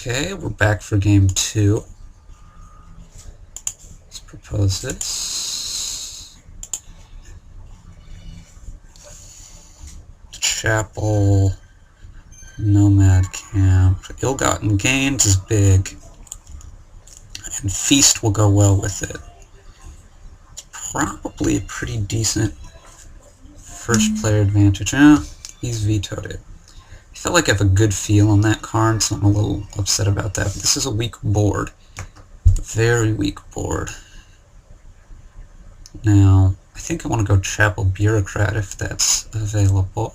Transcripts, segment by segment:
Okay, we're back for game 2. Let's propose this. Chapel, Nomad camp. Ill-gotten gains is big, and feast will go well with it. Probably a pretty decent first player advantage. He's vetoed it. I feel like I have a good feel on that card, so I'm a little upset about that. But this is a weak board. A very weak board. Now, I think I want to go Chapel Bureaucrat if that's available.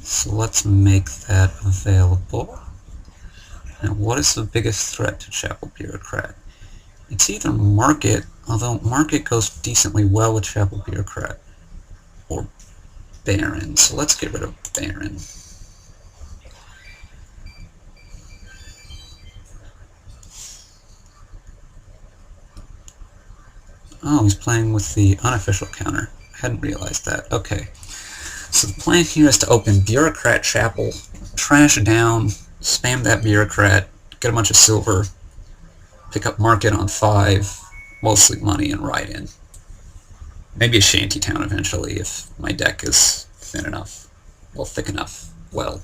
So let's make that available. Now, what is the biggest threat to Chapel Bureaucrat? It's either Market, although Market goes decently well with Chapel Bureaucrat, or Baron. So let's get rid of Baron. Oh, he's playing with the unofficial counter. I hadn't realized that. Okay. So the plan here is to open Bureaucrat Chapel, trash down, spam that Bureaucrat, get a bunch of silver, pick up Market on 5, mostly money, and ride in. Maybe a Shanty town eventually if my deck is thin enough. Well, thick enough. Well,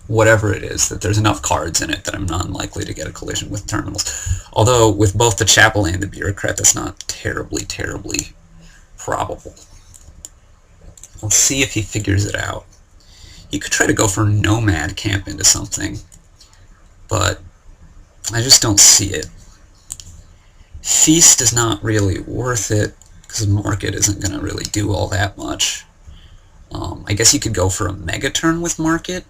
whatever it is, that there's enough cards in it that I'm not unlikely to get a collision with terminals. Although, with both the Chapel and the Bureaucrat, that's not terribly, terribly probable. Let's see if he figures it out. He could try to go for Nomad camp into something, but I just don't see it. Feast is not really worth it, because Market isn't going to really do all that much. I guess you could go for a mega turn with Market,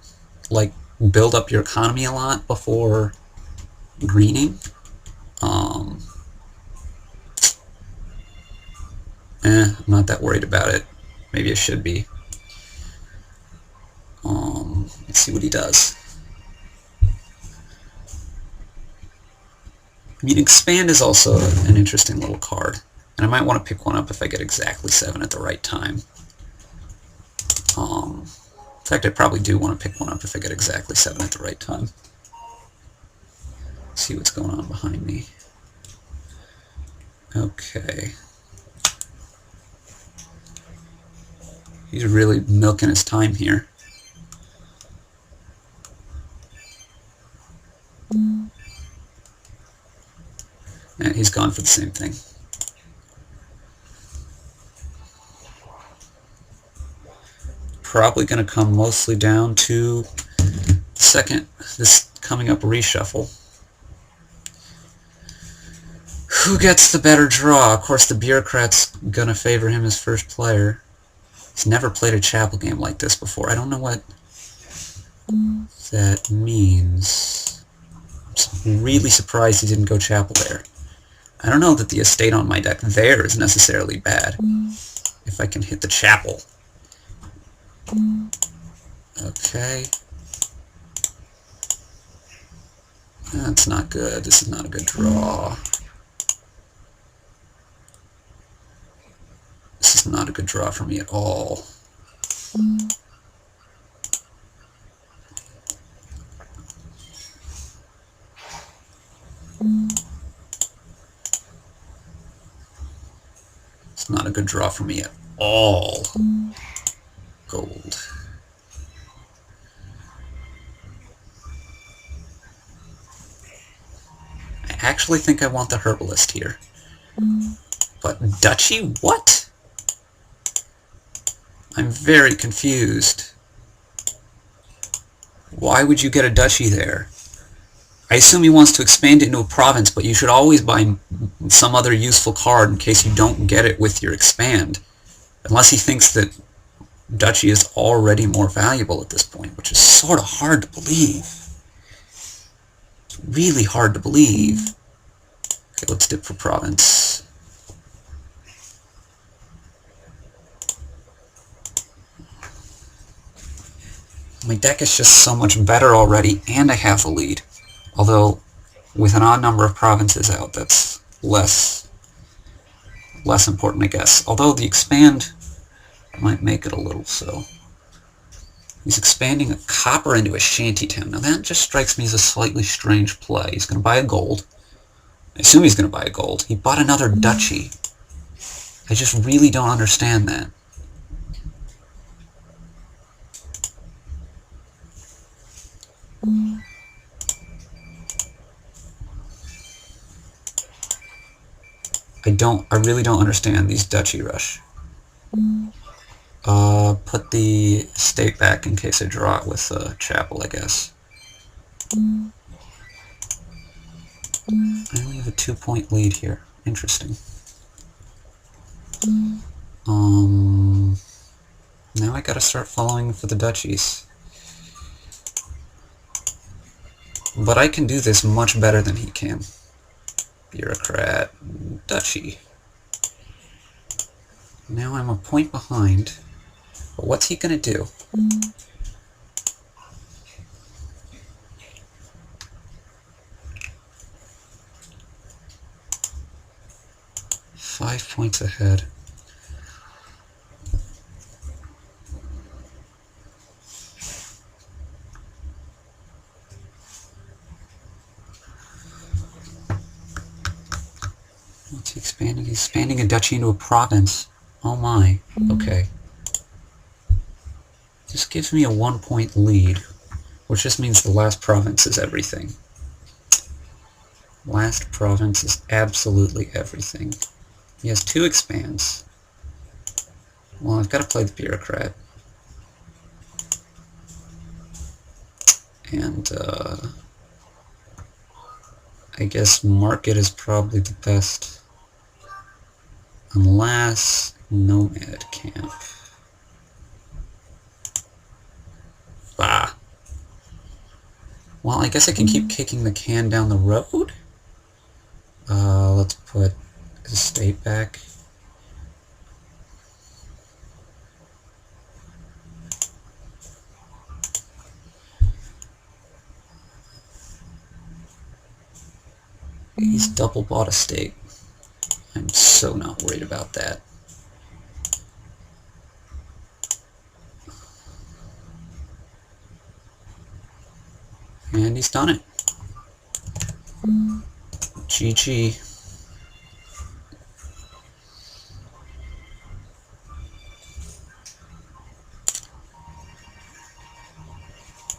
like build up your economy a lot before greening. I'm not that worried about it. Maybe I should be. Let's see what he does. I mean, Expand is also an interesting little card, and I might want to pick one up if I get exactly 7 at the right time. In fact, I probably do want to pick one up if I get exactly 7 at the right time. Let's see what's going on behind me. Okay. He's really milking his time here. And he's gone for the same thing. Probably going to come mostly down to this coming up reshuffle. Who gets the better draw? Of course, the Bureaucrat's going to favor him as first player. He's never played a Chapel game like this before. I don't know what that means. I'm really surprised he didn't go Chapel there. I don't know that the estate on my deck there is necessarily bad, if I can hit the Chapel. Okay. That's not good. This is not a good draw. This is not a good draw for me at all. It's not a good draw for me at all. Gold. I actually think I want the Herbalist here. But Duchy? What? I'm very confused. Why would you get a Duchy there? I assume he wants to expand it into a province, but you should always buy some other useful card in case you don't get it with your expand. Unless he thinks that Duchy is already more valuable at this point, which is sort of hard to believe. It's really hard to believe. Okay, let's dip for province. My deck is just so much better already, and I have a lead. Although, with an odd number of provinces out, that's less important, I guess. Although the expand might make it a little so. He's expanding a copper into a shanty town. Now that just strikes me as a slightly strange play. He's going to buy a gold. I assume he's going to buy a gold. He bought another duchy. I just really don't understand that. I really don't understand these duchy rush. Put the estate back in case I draw it with a chapel, I guess. I only have a 2-point lead here. Interesting. Now I gotta start following for the duchies. But I can do this much better than he can. Bureaucrat, duchy. Now I'm a point behind. But what's he gonna do? Five points ahead. What's he expanding? He's expanding a duchy into a province. Oh my. Okay. This gives me a 1-point lead, which just means the last province is everything. Last province is absolutely everything. He has 2 expands. Well, I've got to play the Bureaucrat. And, I guess Market is probably the best. Unless Nomad Camp. Ah. Well, I guess I can keep kicking the can down the road. Let's put estate back. He's double bought estate. I'm so not worried about that. And he's done it. GG.